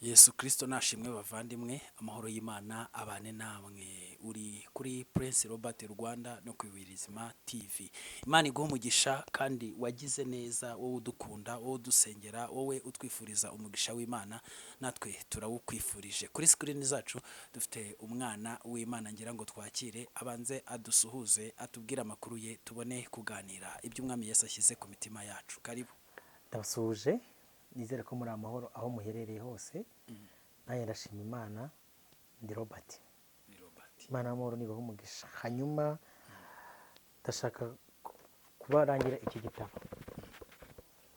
Yesu Kristo nashimwe bavandimwe, amahoro y'Imana abane namwe. Uri kuri Prince Robert Rwanda no kwiwirizima TV. Imana iguha umugisha kandi wagize neza, wowe udukunda, wowe udusengera, wowe utwifuriza umugisha w'Imana, natwe turawukwifurije. Kuri screen zacu dufite umwana w'Imana, ngira ngo twakire abanze adusuhuze, atubwire amakuru ye, tubone kuganira ibyo Umwami Yesu ashyize ku mitima yacu. Karibu. Ndabasuhuje, nizere ko muri amahoro aho muherereye hose. Nanjye ndashima Imana, ndi Robert. Imana y'amahoro nibaha umugisha. Hanyuma ndashaka kubarangira iki gitabo.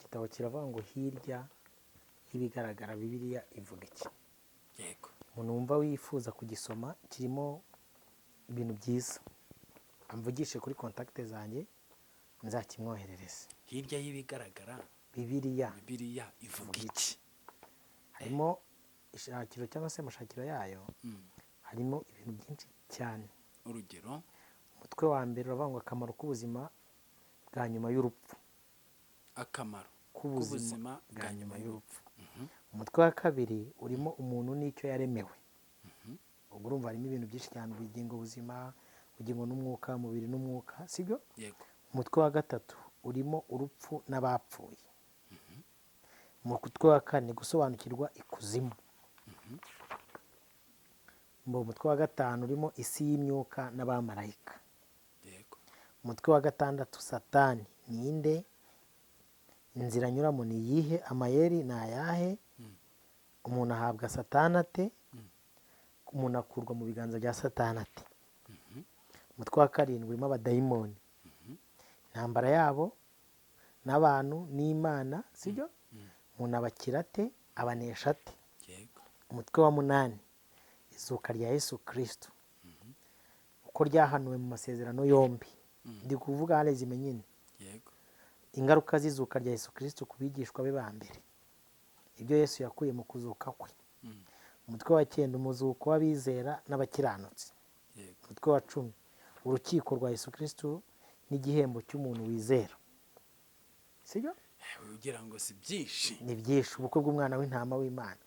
Igitabo kiravuga ngo hirya y'ibigaragara Bibiliya ivuga iki. Yego. Umuntu wumva wifuza kugisoma kirimo ibintu byiza, amvugishe kuri kontakite zanjye nzakimwoherereza. Hirya y'ibigaragara Bibiliya ivuga iki? harimo ishakiro cyangwa se amashakiro yayo, harimo ibintu byinshi cyane. Urugero, umutwe wa mbere uravuga ngo akamaro k'ubuzima bwa nyuma y'urupfu. akamaro k'ubuzima bwa nyuma y'urupfu. Umutwe wa kabiri urimo umuntu n'icyo yaremewe. Ubwo urumva harimo ibintu byinshi cyane, ubugingo buzima, ubugingo n'umwuka, umubiri n'umwuka, sibyo? Yego. Umutwe wa gatatu urimo urupfu n'abapfuye. Umutwe wa kane gusobanukirwa ikuzimu. Umutwe wa gatanu urimo isi y'imyuka n'abamarayika. Yego. Umutwe wa gatandatu Satani ninde, inzira anyuramo ni iyihe, amayeri ni ayahe, umuntu ahabwa Satani ate, umuntu akurwa mu biganza bya Satani ate. Umutwe wa karindwi urimo abadayimoni, intambara yabo n'abantu n'Imana, sibyo? Umuntu abakira ate, abanesha ate. Yego. Umutwe wa munani izuka rya Yesu Kristo, uko ryahanuwe mu masezerano yombi. Ndi kuvuga harezime nyine. Yego. Ingaruka z'izuka rya Yesu Kristo ku bigishwa be ba mbere, ibyo Yesu yakuye mu kuzuka kwe. Umutwe wa cyenda umuzuko w'abizera n'abakiranutsi. Yego. Umutwe wa cumi urukiko rwa Yesu Kristo n'igihembo cy'umuntu wizera, sibyo? Ugira ngo si byinshi. Ni byinshi, ubukwe bw'umwana w'intama w'Imana.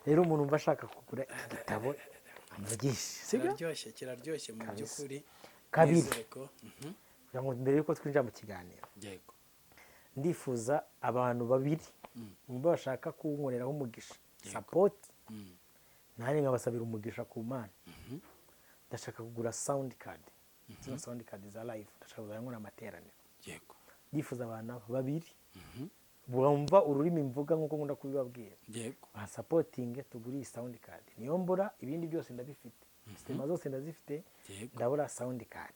Rero umuntu umva ashaka kugura igitabo amvugishe, sibyo? Kiraryoshye mu by'ukuri. Kabiri, Nizere ko, kugira ngo mbere yuko twinjira mu kiganiro, yego, ndifuza abantu babiri bumva bashaka kunkoreraho umugisha, Yego. support, nanjye nkabasabira umugisha ku Mana. Ndashaka kugura sound card, zino sound card za live, ndashaka kuzajya nkora amateraniro. yego, Ndifuza abantu babiri bumva ururimi mvuga nk'uko nkunda kubibabwira, yego, basapotinge tugure iyi sound card. Niyo mbura ibindi byose ndabifite, sistema zose ndazifite, yego. ndabura sound card.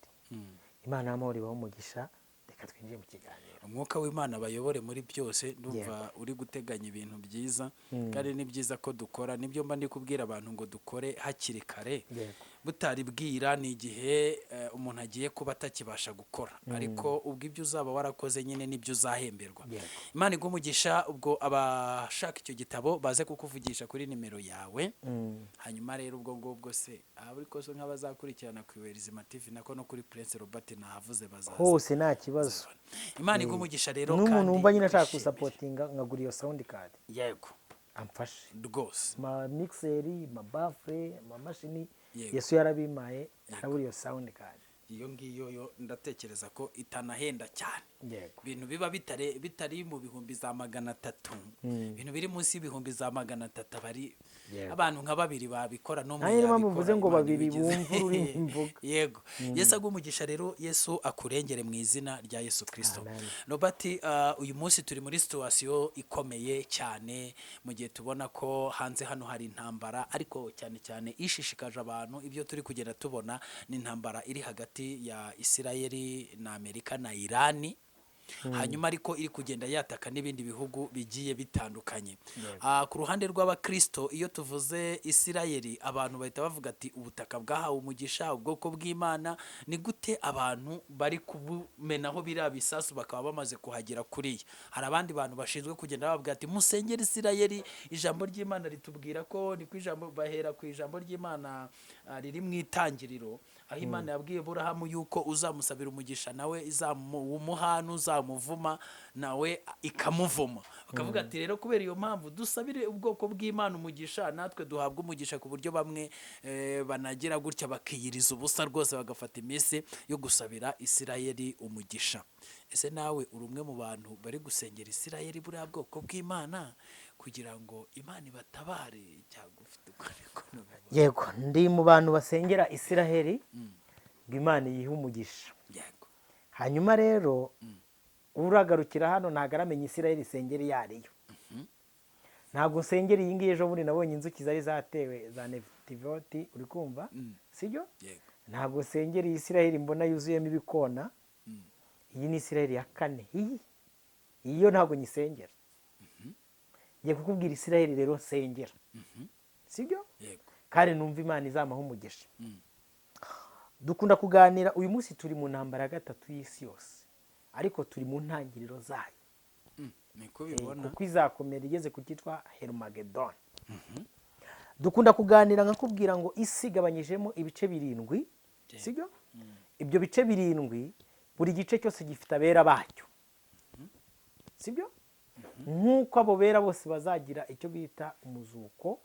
Imana y'amahoro ibahe umugisha. Reka twinjire mu kiganiro. Umwuka w'Imana bayobore muri byose. Ndumva uri guteganya ibintu byiza, kandi ni byiza ko dukora. Nibyo mba ndi kubwira abantu ngo dukore hakiri kare. Yego. Butari bwira ni igihe umuntu agiye kuba atakibasha gukora, ariko ubwo ibyo uzaba warakoze nyine nibyo uzahemberwa. Yego. Imana iguha umugisha. Ubwo abashaka icyo gitabo baze kukuvugisha kuri nimero yawe. Hanyuma rero ubwo ngubwo se ariko so nk'abazakurikirana ku Iwerizima TV nako no kuri Prince Robert nahavuze bazaza Hose nta kibazo. Imana iguha umugisha rero. N'umuntu wumva nyine ashaka twishimire. gusapotinga nkagura iyo sound card, Yego, amfashe. rwose. Ma mixeri, ma bafure, ma mashini, Yego. Yesu yarabimaye, arabura iyo sound card. Iyo ngiyo yo ndatekereza ko itanahenda cyane. Yego. Ibintu biba bitari mu bihumbi za 300, ibintu biri munsi y'ibihumbi za 300 bari Yego. abantu nka babiri babikora no mu Nanjye niyo mpamvu yabikora, mvuze ngo Imana babiri ibigize. bumva ururimi mvuga. Yego. Yesu agumugisha rero. Yesu akurengere mu izina rya Yesu Kristo. Amen. Robert, uyu munsi turi muri situation ikomeye cyane, mu gihe tubona ko hanze hano hari intambara, ariko cyane cyane ishishikaje abantu ibyo turi kugenda tubona ni intambara iri hagati ya Isirayeli na Amerika na Irani. Hanyuma ariko iri kugenda yataka n'ibindi bihugu bigiye bitandukanye. Ku ruhande rw'abakristo, iyo tuvuze Isirayeli abantu bahita bavuga ati ubutaka bwahawe umugisha, ubwoko bw'Imana. Ni gute abantu bari kubumenaho biriya bisasu bakaba bamaze kuhagera kuriya? Hari abandi bantu bashinzwe kugenda bavuga ati musengere Isirayeli, ijambo ry'Imana ritubwira ko ni ku ijambo, bahera ku ijambo ry'Imana riri mu itangiriro, aho Imana yabwiye Aburahamu yuko uzamusabira umugisha nawe izamumuha, izamuvuma nawe ikamuvuma, bakavuga ati rero kubera iyo mpamvu dusabire ubwoko bw'Imana umugisha, natwe duhabwa umugisha, ku buryo bamwe banagira gutya bakiyiriza ubusa rwose, bagafata iminsi yo gusabira Isirayeli umugisha. Ese nawe uri umwe mu bantu bari gusengera Isirayeli, buriya bwoko bw'Imana, kugira ngo Imana ibatabare, cyangwa ufite ukuntu? yego, ndi mu bantu basengera Isirayeli ngo Imana yihe umugisha. Yego. Hanyuma rero uragarukira hano ntabwo aramenya Isirayeli isengera iyo ariyo. Ntabwo nsengera iyi ngiyi, ejo bundi nabonye inzuki zari zatewe za Netivoti, uri kumva sibyo? Yego. Ntabwo nsengera iyi Isirayeli mbona yuzuyemo ibikona. Iyi ni Isirayeli ya kane, iyi yo ntabwo nyisengera. Ngiye kukubwira Isirayeli rero nsengera, sibyo? Yego. Kandi numva Imana izamaho umugisha. Dukunda kuganira, uyu munsi turi mu ntambara ya gatatu y'isi yose, ariko turi mu ntangiriro zayo. Niko bibona. Kuko izakomera igeze ku cyitwa Herumagedoni. Dukunda kuganira nkakubwira ngo isi igabanyijemo ibice 7, sibyo? Ibyo bice 7, buri gice cyose gifite abera bacyo, sibyo? Nk'uko abo bera bose bazagira icyo bita umuzuko,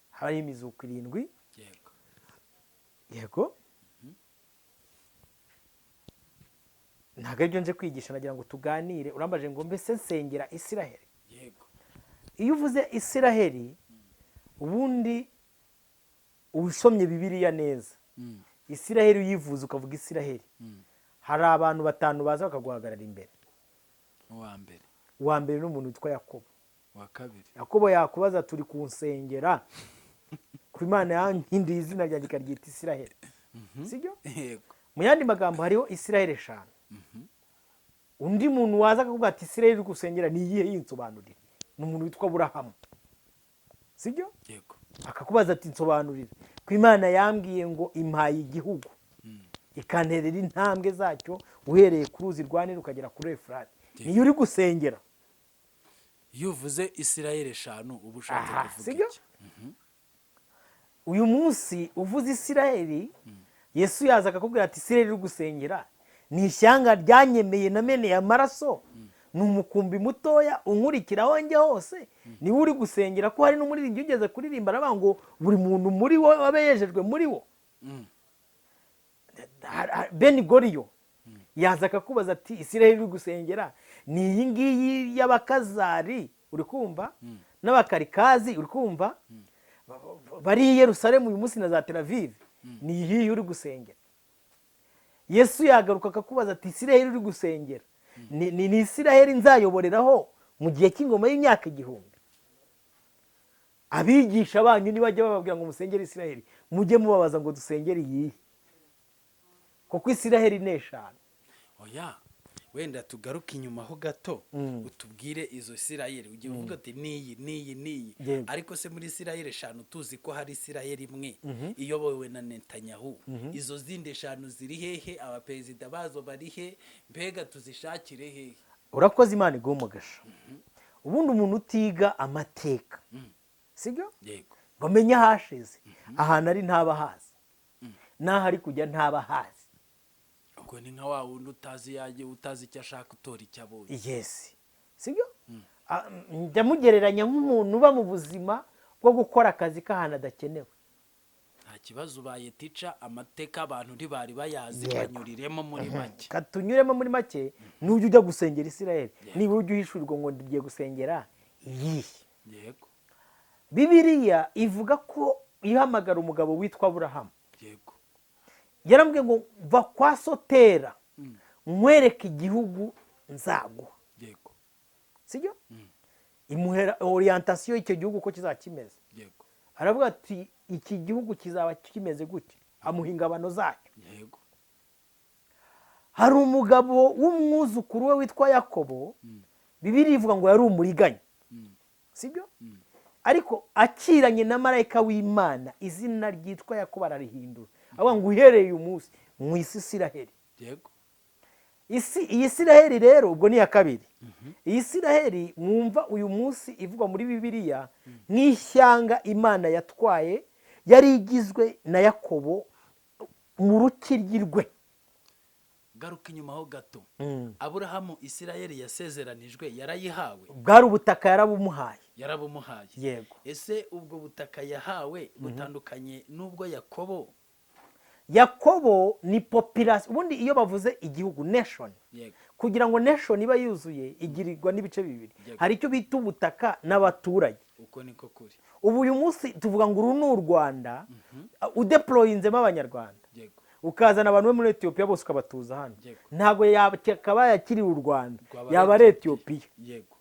hari imizuko 7. Yego. Yego. Ntabwo aribyo nje kwigisha, nagira ngo tuganire. Urambaje ngo mbese nsengera Isirayeli. Yego. Iyo uvuze Isirayeli, ubundi usomye Bibiliya neza, Isirayeli uyivuze ukavuga Isirayeli, hari abantu 5 baza bakaguhagarara imbere. Uwa mbere n'umuntu witwa Yakobo. Uwa kabiri Yakobo yakubaza turi kunsengera ku Imana yampinduye izina ryanjye ikaryita Isirayeli, sibyo? Yego. Mu yandi magambo hariho Isirayeli 5. Undi muntu waza akavuga ati Isirayeli gusengera ni iyihe, yinsobanurire. Ni umuntu witwa Aburahamu, sibyo? Yego. Akakubaza ati nsobanurire ku Imana yambwiye ngo impaye igihugu, ikanterera intambwe zacyo uhereye ku ruzi rwa Nili ukagera kuri Efurati. Niyo uri gusengera. Iyo uvuze Isirayeli 5 uba ushatse kuvuga iki? Uyu munsi uvuze Isirayeli, Yesu yaza akakubwira ati Isirayeli uri gusengera ni ishyanga ryanyemeye nameneye amaraso, ni umukumbi mutoya unkurikira aho njye hose, ni uri gusengera. Ko hari n'umuririmbyi ugeze kuririmba aravuga ngo buri muntu muri wo abe yejejwe muri wo. Beni Goriyo yaza akakubaza ati Isirayeli uri gusengera ni iyi ngiyi y'Abakazari, uri kumva, n'Abakarikazi, uri kumva, bari i Yerusalemu uyu munsi na za Tel Aviv, ni iyi uri gusengera. Yesu yagaruka akakubaza ati Isirayeli uri gusengera ni Isirayeli nzayoboreraho mu gihe cy'ingoma y'imyaka 1000. Abigisha banyu nibajya bababwira ngo musengere Isirayeli, mujye mubabaza ngo dusengere iyi, kuko Isirayeli ni 5. Oya, wenda tugaruke inyuma ho gato, utubwire izo Isirayeli. Ugiye uvuga ati niyi, ariko se muri Isirayeli 5 tuzi ko hari Isirayeli imwe iyobowe na Netanyahu. Izo zindi 5 ziri hehe? Abaperezida bazo bari he? Mbega tuzishakire hehe? Urakoze, Imana iguhe umugisha. Ubundi umuntu utiga amateka, sibyo? Yego. Bamenya hashize, ahantu ari ntabahazi, naho ari kujya ntabahazi. Ubwo ni nka wa wundi utazi yaje, utazi icyo ashaka utora icyo abonye. Yes, sibyo? Njya mugereranya nk'umuntu uba mu buzima bwo gukora akazi k'ahantu adakenewe. Nta kibazo ubaye tica, amateka abantu ntibari bayazi, banyuriremo muri make. Katunyuremo muri make, n'ujya ujya gusengera Isirayeli, niba ujya uhishurirwa ngo ndigiye gusengera iyi. Yego. Bibiliya ivuga ko ihamagara umugabo witwa Aburahamu. Yego. Yarambwiye ngo va kwa Sotera nkwereke igihugu nzaguha. Yego. Sibyo? Imuhera orientation y'icyo gihugu ko kizakimeze. Yego. Aravuga ati iki gihugu kizaba kimeze gute, amuha ingabano zacyo. Yego. Hari umugabo w'umwuzukuru we witwa Yakobo, Bibiliya ivuga ngo yari umuriganya, sibyo? Ariko akiranye na marayika w'Imana, izina ryitwa Yakobo ararihindura, avuga ngo uhereye uyu munsi mwisi Isirayeli. Yego. Iyi Isirayeli rero ubwo ni ya kabiri. Iyi Isirayeli mwumva uyu munsi ivugwa muri Bibiliya nk'ishyanga Imana yatwaye, yari igizwe na Yakobo mu rukiryi rwe. garuka inyuma ho gato. Aburahamu Isirayeli yasezeranijwe yarayihawe, bwari ubutaka yarabumuhaye. yarabumuhaye. Yego. Ese ubwo butaka yahawe butandukanye n'ubwo Yakobo ni population. Ubundi iyo bavuze igihugu nation, Yego. kugira ngo nation iba yuzuye igirirwa n'ibice bibiri. Yego. Hari icyo bita ubutaka n'abaturage. Uko niko kuri. Ubu uyu munsi tuvuga ngo uru ni u Rwanda, udeployinzemo abanyarwanda, Yego. ukazana abantu bo muri Ethiopia bose ukabatuza hano. Yego. Ntago yakaba yakiri u Rwanda, Rwaba yaba ari ari Ethiopia. Yego.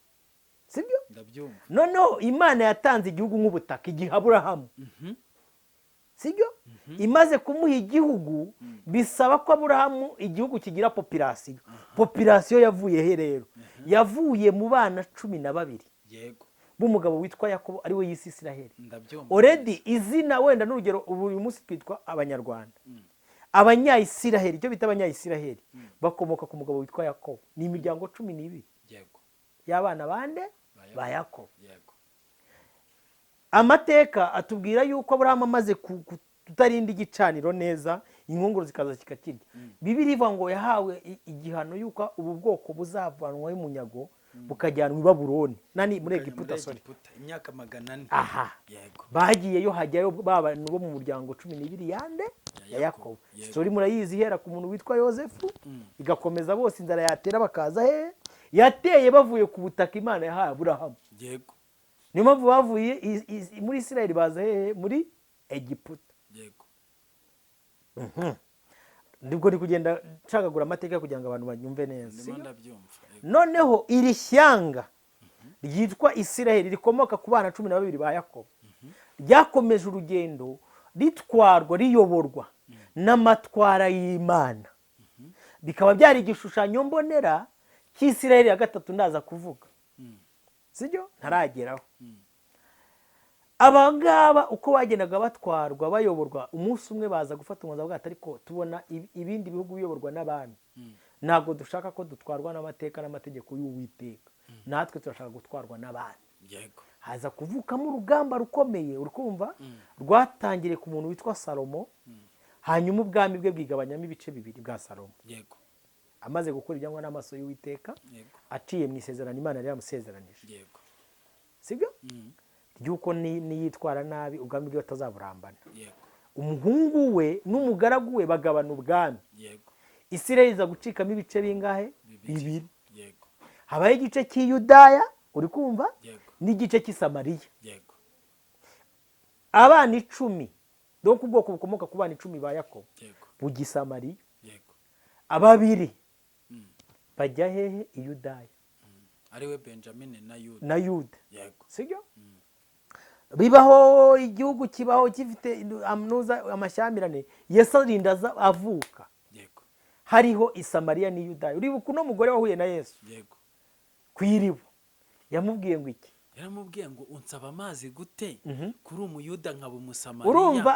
Sibyo? Ndabyumva. Noneho Imana yatanze igihugu nk'ubutaka igihe Aburahamu. Sibyo? Imaze kumuha igihugu, bisaba ko Aburahamu igihugu kigira population. Population yavuye he rero? Yavuye mu bana 12. Yego. B'umugabo witwa Yakobo ari we yise Isiraheli. Ndabyumva. Already izina wenda n'urugero uyu munsi twitwa Abanyarwanda. Abanya-Isiraheli, icyo bita Abanya-Isiraheli bakomoka ku mugabo witwa Yakobo. Ni imiryango 12. Yego. Y'abana bande ba Yakobo. Yego. Amateka atubwira yuko Aburahamu amaze kutarinda igicaniro neza, inkongoro zikaza kikakirya. Bibiri ivuga ngo yahawe igihano yuko ubu bwoko buzavanwaho umunyago bukajyanwa i Babuloni. Nani muri Egiputa, sorry. Imyaka 400. Aha. Yego. Bagiyeyo hajyayo babantu bo mu muryango 12 yande ya Yakobo. Story murayizi ihera ku muntu witwa Yosefu, igakomeza bose inzara yatera bakaza he. Yateye bavuye ku butaka Imana yahaye Aburahamu. Yego. Niyo mpamvu bavuye muri Isirayeli baza he muri Egiputa. Yego. Nibwo ni kugenda nshakagura amateka kugira ngo abantu banyumve neza. Ndimo ndabyumva. Noneho iri shyanga ryitwa Isirayeli rikomoka ku bana 12 ba Yakobo, ryakomeje urugendo ritwarwa riyoborwa n'amatwara y'Imana. Bikaba byari igishushanyo mbonera cy'Isirayeli ya gatatu ndaza kuvuga. Sibyo? Ntarageraho. Abangaba uko bagendaga batwarwa bayoborwa, umunsi umwe baza gufata umwanzuro bw'ati ariko tubona ibindi bihugu biyoborwa n'abami. Ntabwo dushaka ko dutwarwa n'amateka n'amategeko y'Uwiteka. Natwe turashaka gutwarwa n'abami. Yego. Haza kuvukamo urugamba rukomeye, urikumva? Rwatangiriye ku muntu witwa Salomo, hanyuma ubwami bwe bwigabanyamo ibice bibiri bwa Salomo. Yego. Amaze gukora ibyangwa n'amaso y'Uwiteka, aciye mu isezerano Imana yari yamusezeranije. Yego. Sibyo? Yuko niyitwara nabi ubwami bwe batazaburambana. Yego. Umuhungu we n'umugaragu we bagabana ubwami. Yego. Isirayeli iza gucikamo ibice bingahe? Bibiri. Yego. Habaye igice cy'Iyudaya, uri kumva? Yego. N'igice cy'Isamariya. Yego. Abana 10 donc ubwoko bukomoka ku bana 10 ba Yakobo. Yego. Bugisamariya. Yego. Ababiri bajya hehe? Iyudaya. Ariwe Benjamin na Yuda. Na Yuda. Yego. Sibyo? Bibaho igihugu kibaho gifite amashyamirane. Yesu arinda avuka. Yego. Hariho Isamariya ni Yudaya. Uribuka uno mugore wahuye na Yesu? Yego. Kwiribo. Yamubwiye ngo iki? Yaramubwiye ngo unsaba amazi gute kuri umuyuda nkaba umusamariya. Urumva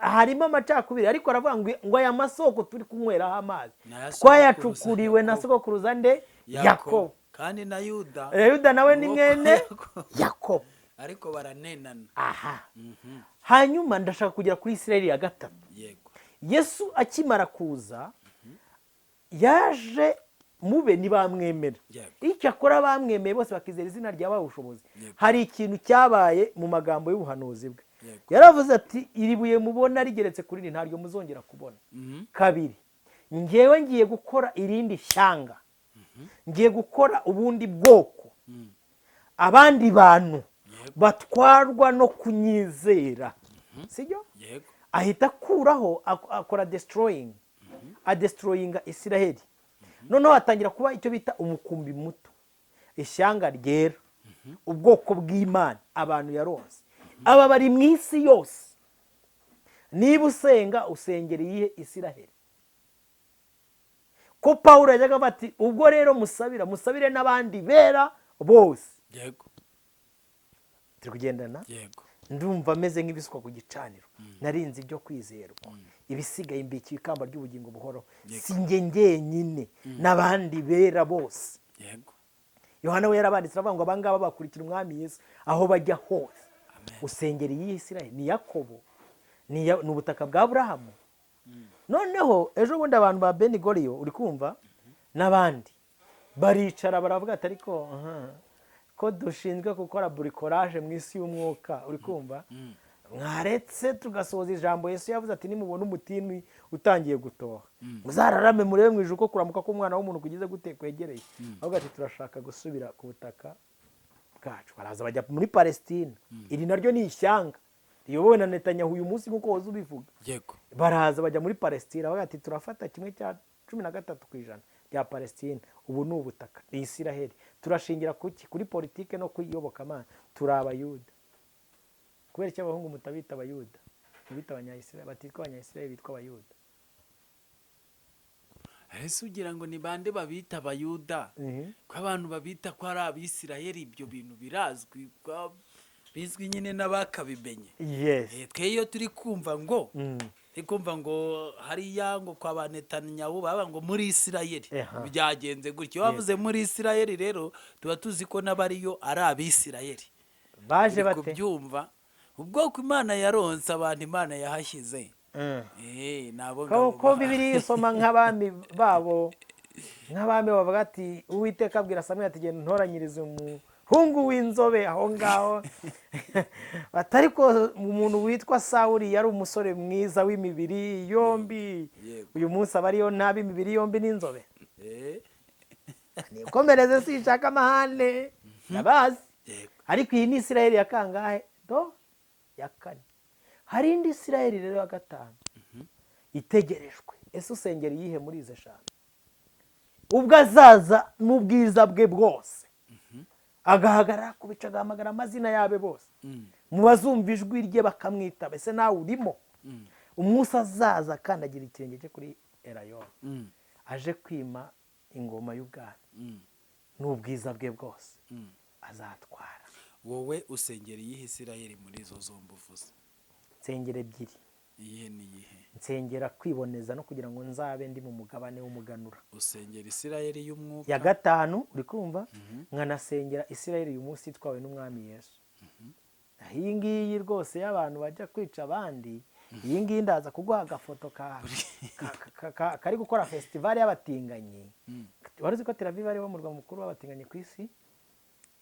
harimo amacakubiri, ariko aravuga ngo aya masoko turi kunyweraho amazi twayacukuriwe na sogokuruza nde? Yakobo. Kandi na Yuda. Yuda nawe ni mwene Yakobo. Ariko baranenana. Aha. Hanyuma ndashaka kugera kuri Isirayeli ya gatatu. Yego. Yesu akimara kuza yaje mube ntibamwemera. Icyo akora bamwemeye bose bakizera izina ryabaye ubushobozi. Hari ikintu cyabaye mu magambo y'ubuhanuzi bwe. Yaravuze ati iribuye mubona rigeretse kuri ni ntaryo muzongera kubona. Kabiri, ngewe ngiye gukora irindi shyanga. Ngiye gukora ubundi bwoko. Abandi bantu batwarwa no kunyizera. Sibyo? Yego. Ahita kuraho akora destroying. Adestroyinga Isiraheli. Noneho hatangira kuba icyo bita umukumbi muto. Ishyanga ryera. Ubwoko bw'Imana abantu yaronse. Aba bari mu isi yose. Niba usenga usengera iyihe? Isiraheli. Ko Pawulo yajyaga bati ubwo rero musabire n'abandi bera bose. Yego. Turi kugendana? Yego. Ndumva meze nk'ibisukwa ku gicaniro. Narinzi ibyo kwizerwa. Ibisigaye imbiki ikamba ry'ubugingo buhoro. Singe ngenyine n'abandi bera bose. Yego. Yohana we yarabanditse avuga ngo abangaba bakurikira umwami Yesu aho bajya hose. Usengera iyi Isiraheli ni Yakobo. Ni ubutaka bwa Aburahamu. noneho ejo bundi abantu ba Beni Goriyo uri kumva n'abandi baricara baravuga ati ariko ko dushinzwe gukora burikolaje mu isi y'umwuka uri kumva mwaretse tugasohoza ijambo Yesu yavuze ati nimubona umutini utangiye gutoha muzararame murebe mu ijuru ko kuramuka k'umwana w'umuntu kugize gute kwegereye ahubwo ati turashaka gusubira ku butaka bwacu baraza bajya muri Palestina iri naryo ni ishyanga riyobowe na Netanyahu uyu munsi nk'uko woza ubivuga baraza bajya muri Palestina bavuga ati turafata 13% bya Palestina ubu ni ubutaka ni Isiraheli turashingira kuri politike no kuyobokamana turi abayuda kubera icyo abahungu mutabita abayuda mubita abanyayisiraheli batitwa abanyayisiraheli bitwa abayuda ese ugira ngo ni bande babita abayuda ko abantu babita ko ari abisiraheli ibyo bintu birazwi bizwi nyine n'abakabimenye twe iyo turi kumva ngo hariya ngo kwa ba Netanyahu baba ngo muri Isiraheli byagenze gutyo wavuze muri Isiraheli rero tuba tuzi ko n'abariyo ari abisiraheli baje bate kubyumva ubwoko Imana yaronse abantu Imana yahashyize ko Bibiliya isoma nk'abami babo bavuga ati Uwiteka abwira Samweli ati genda untoranyirize umuhungu w'inzobe aho ngaho batari ko umuntu witwa Sawuli yari umusore mwiza w'imibiri yombi uyu munsi aba ariyo nabi imibiri yombi n'inzobe nikomereze sinshaka amahane nabazi ariko iyi ni Isiraheli ya kangahe ya kane hari indi Isiraheli rero ya gatanu itegerejwe ese usengera iyihe muri izo eshanu ubwo azaza n'ubwiza bwe bwose agahagarara ku bice agahamagara amazina yabe bose mu bazumva ijwi rye bakamwitaba ese nawe urimo umunsi azaza akandagira ikirenge cye kuri Elayoni aje kwima ingoma y'ubwami n'ubwiza bwe bwose azatwara wowe usengera iyihe Isiraheli muri izo zombi uvuze nsengera ebyiri iyihe n'iyihe nsengera kwiboneza no kugira ngo nzabe ndi mu mugabane w'umuganura usengera Isiraheli y'umwuka ya gatanu uri kumva nkanasengera Isiraheli uyu munsi itwawe n'umwami Yesu iyi ngiyi rwose y'abantu bajya kwica abandi iyi ngiyi ndaza kuguha agafoto kari gukora fesitivali y'abatinganyi wari uzi ko Tel Aviv ariwo murwa mukuru w'abatinganyi ku isi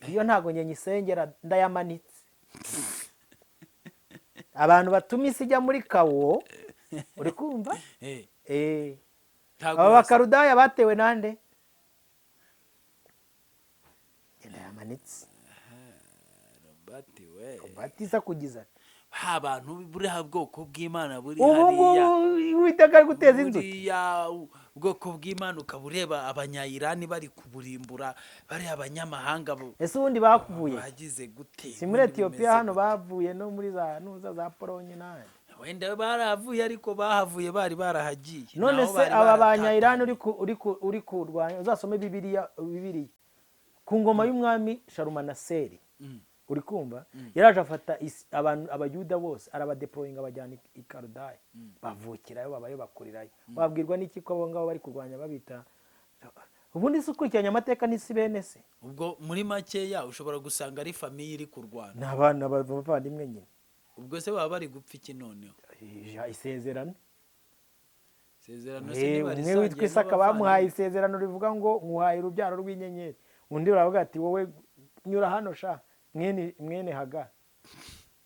iyo ntago nyisengera ndayamanitse abantu batuma isi ijya muri kawo uri kumva aba bakarudaya batewe nande ndayamanitse Robert isa kugiza abantu buriya bwoko bw'Imana buri hariya Uwiteka ari guteza inzuki ubwoko bw'Imana ukabureba abanyayirani bari kuburimbura bari abanyamahanga ese ubundi bakuvuye bagize gute si muri Ethiopia hano bavuye no muri za Polonye nahe wenda baravuye ariko bahavuye bari barahagiye none se aba banyayirani uri kurwanya uzasome Bibiliya ku ngoma y'umwami Shalumaneseri uri kumva yaraje afata abantu abayuda bose arabadeployinga abajyana i Kaludaya bavukirayo babayo bakurirayo babwirwa n'iki ko abo ngabo bari kurwanya babita ubundi se ukurikiranya amateka n'isi bene se ubwo muri makeya ushobora gusanga ari famiye iri kurwana n'abana bavandimwe nyine ubwo se baba bari gupfa iki noneho isezerano se ntibari umwe witwa Isaka bamuhaye isezerano rivuga ngo nkuhaye urubyaro rw'inyenyeri undi uravuga ati wowe nyura hano sha mwene Haga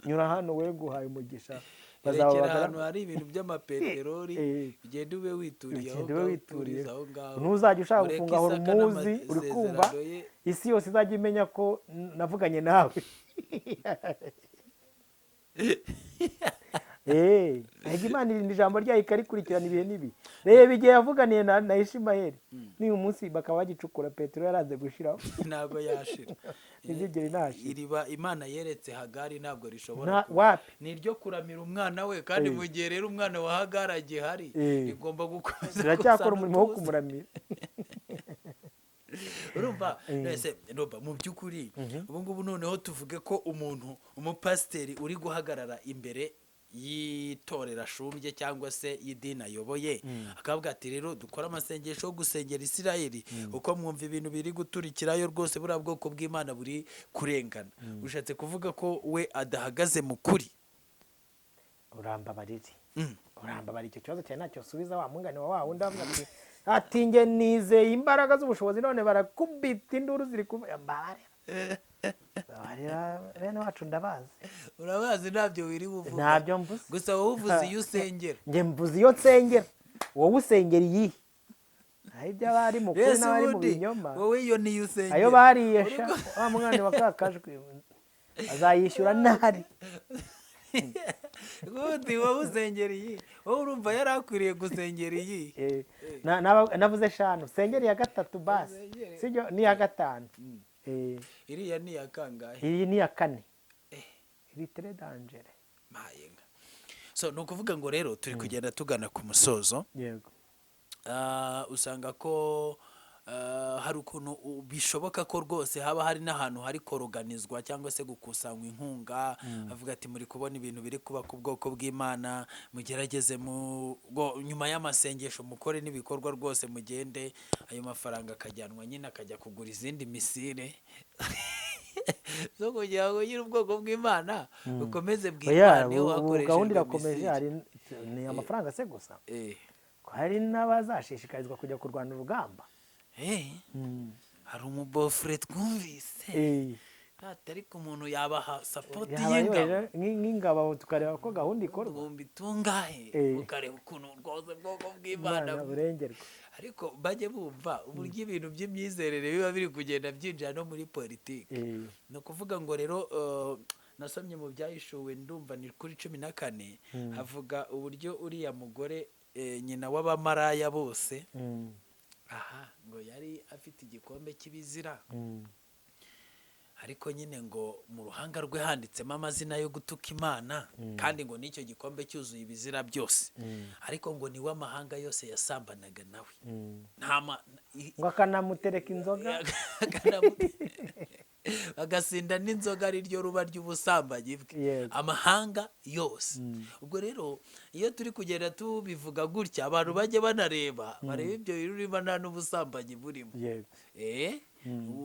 nyura hano we guhaye umugisha bazabagara hano hari ibintu by'amapeteroli bigenda ube wituriye aho ngaho ntuzajya ushaka gufunga Horumuzi uri kumva isi yose izajya imenya ko navuganye nawe Imana irinda ijambo ryayo ikarikurikirana ibihe n'ibi reba igihe yavuganiye na Ishimayeli n'uyu munsi bakaba bagicukura peteroli yaranze gushiraho ntabwo yashira ntizigere inashira iriba Imana yeretse Hagari ntabwo wapi rishobora kuba ni iryo kuramira umwana we kandi mu gihe rero umwana wa Hagari agihari igomba gukomeza iracyakora umurimo wo kumuramira urumva mu by'ukuri ubu ngubu noneho tuvuge ko umupasiteri uri guhagarara imbere y'itorero ashumbye cyangwa se y'idini ayoboye akavuga ati rero dukora amasengesho yo gusengera Isiraheli uko mwumva ibintu biri guturikirayo rwose buriya bwoko bw'Imana buri kurengana ushatse kuvuga ko we adahagaze mu kuri urambabarire Mm. urambabarire icyo kibazo cyane ntacyo usubiza wa mungane wa wundi avuga ati njye nizeye imbaraga z'ubushobozi none barakubita induru ziri kuvuga mbabarira bene wacu ndabazi urabazi ntabyo wiri buvuga ntabyo mvuze gusa wowe uvuze iyo usengera njye mvuze iyo nsengera wowe usengera iyihe aho ibyo abari mu kuri Yesu n'abari mu ubundi binyoma wowe iyo niyo usengera ayo bariyesha wa mwana wa kakajwi azayishyura ntari ubundi wowe usengera iyi wowe urumva yari akwiriye gusengera iyi navuze eshanu sengera iya gatatu basi sibyo n'iya gatanu iriya ni iya kangahe iyi ni iya kane iri tere dangere mayenga so ni ukuvuga ngo rero turi kugenda tugana ku musozo yego usanga ko hari ukuntu bishoboka ko rwose haba hari n'ahantu hari koroganizwa cyangwa se gukusanywa inkunga avuga ati muri kubona ibintu biri kuba ku bwoko bw'Imana mugerageze nyuma y'amasengesho mukore n'ibikorwa rwose mugende ayo mafaranga akajyanwa nyine akajya kugura izindi misile zo kugira ngo nyine ubwoko bw'Imana bukomeze bwirwaneho hakoreshejwe gahunda irakomeje ni amafaranga se gusa hari n'abazashishikarizwa kujya kurwana urugamba hari umubofure twumvise ariko umuntu yabaha sapoti nk'ingabo tukareba ko gahunda ikorwa ibihumbi tungahe ukareba ukuntu rwose ubwoko bw'Imana burengerwa ariko bajye bumva uburyo ibintu by'imyizerere biba biri kugenda byinjira no muri politiki ni ukuvuga ngo rero nasomye mu byahishuwe ndumva ni kuri 14 havuga uburyo uriya mugore nyina w'abamaraya bose ngo yari afite igikombe cy'ibizira ariko nyine ngo mu ruhanga rwe handitsemo amazina yo gutuka Imana kandi ngo n'icyo gikombe cyuzuye ibizira byose ariko ngo niwe amahanga yose yasambanaga nawe ngo akanamutereka inzoga agasinda n'inzoga ari ryo ruba ry'ubusambanyi bwe amahanga yose ubwo rero iyo turi kugenda tubivuga gutya abantu bajye banareba bareba ibyo birimo nta n'ubusambanyi burimo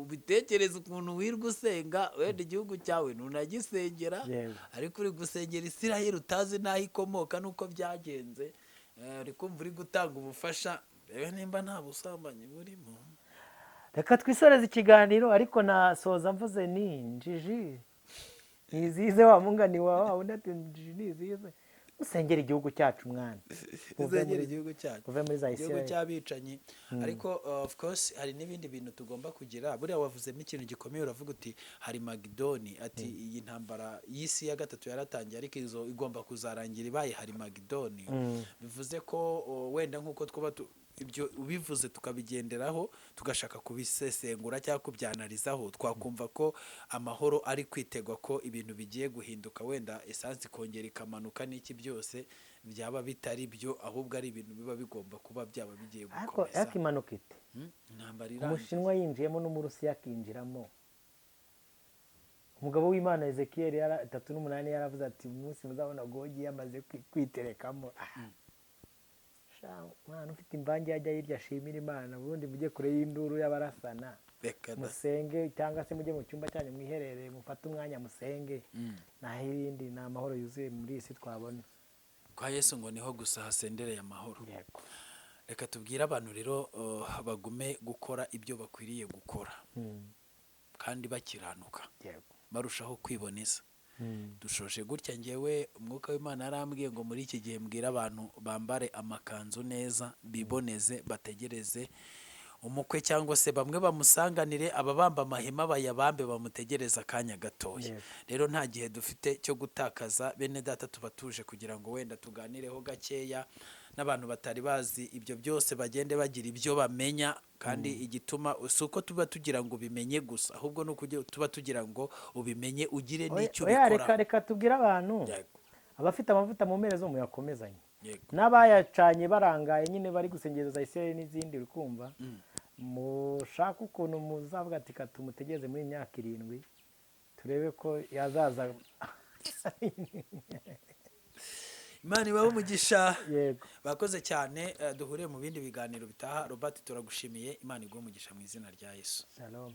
ubitekereza ukuntu wirwa usenga wenda igihugu cyawe ntunagisengera ariko uri gusengera Isirayeli utazi n'aho ikomoka n'uko byagenze uri kumva uri gutanga ubufasha reba nimba nta busambanyi burimo. Reka twisoreze ikiganiro ariko nasoza mvuze ni njiji nizize wa mungani wawe undi ati njiji nizize usengera igihugu cyacu mwana usengera igihugu cyacu uve muri za igihugu cy'abicanyi ariko of course hari n'ibindi bintu tugomba kugira buriya wavuzemo ikintu gikomeye uravuga uti hari Magidoni ati iyi ntambara y'isi ya gatatu yaratangiye ariko izo igomba kuzarangira ibaye hari Magidoni bivuze ko wenda nk'uko twaba ibyo ubivuze tukabigenderaho tugashaka kubisesengura cyangwa kubyanarizaho twakumva ko amahoro ari kwitegwa ko ibintu bigiye guhinduka wenda esansi kongera ikamanuka n'iki byose byaba bitari byo ahubwo ari ibintu biba bigomba kuba byaba bigiye gukomeza ariko imanuka ite Umushinwa yinjiyemo n'Umurusiya akinjiramo umugabo w'Imana Ezekiel 3:8 yaravuze ati umunsi muzabona Gogi yamaze kwiterekamo mwana ufite imvange yajya hirya ashimira Imana ubundi mujye kure y'induru y'abarasana musenge cyangwa se mujye mu cyumba cyanyu mwiherereye mufate umwanya musenge naho ibindi ni amahoro yuzuye muri iyi si twabona kwa Yesu ngo niho gusa hasendereye amahoro. Reka tubwire abantu rero bagume gukora ibyo bakwiriye gukora kandi bakiranuka barushaho kwiboneza. Dushoje gutya ngewe umwuka w'Imana yarambwiye ngo muri iki gihe mbwira abantu bambare amakanzu neza biboneze bategereze umukwe cyangwa se bamwe bamusanganire ababamba amahema bayabambe bamutegereza akanya gatoya. Rero nta gihe dufite cyo gutakaza bene data tuba tuje kugira ngo wenda tuganireho gakeya n'abantu batari bazi ibyo byose bagende bagira ibyo bamenya kandi igituma uko tuba tugira ngo ubimenye gusa ahubwo nuko tuba tugira ngo ubimenye ugire n'icyo ubikora. Reka tubwire abantu abafite amavuta mu mpera zo muyakomezanye n'abayacanye barangaye nyine bari gusengera za Isirayeli n'izindi uri kumva mushaka ukuntu muzavuga ati katumutegereze muri imyaka 7 turebe ko yazaza. Imana ibahe umugisha. Bakoze cyane duhuriye mu bindi biganiro bitaha. Robert turagushimiye. Imana iguhe umugisha mu izina rya Yesu. Shalom.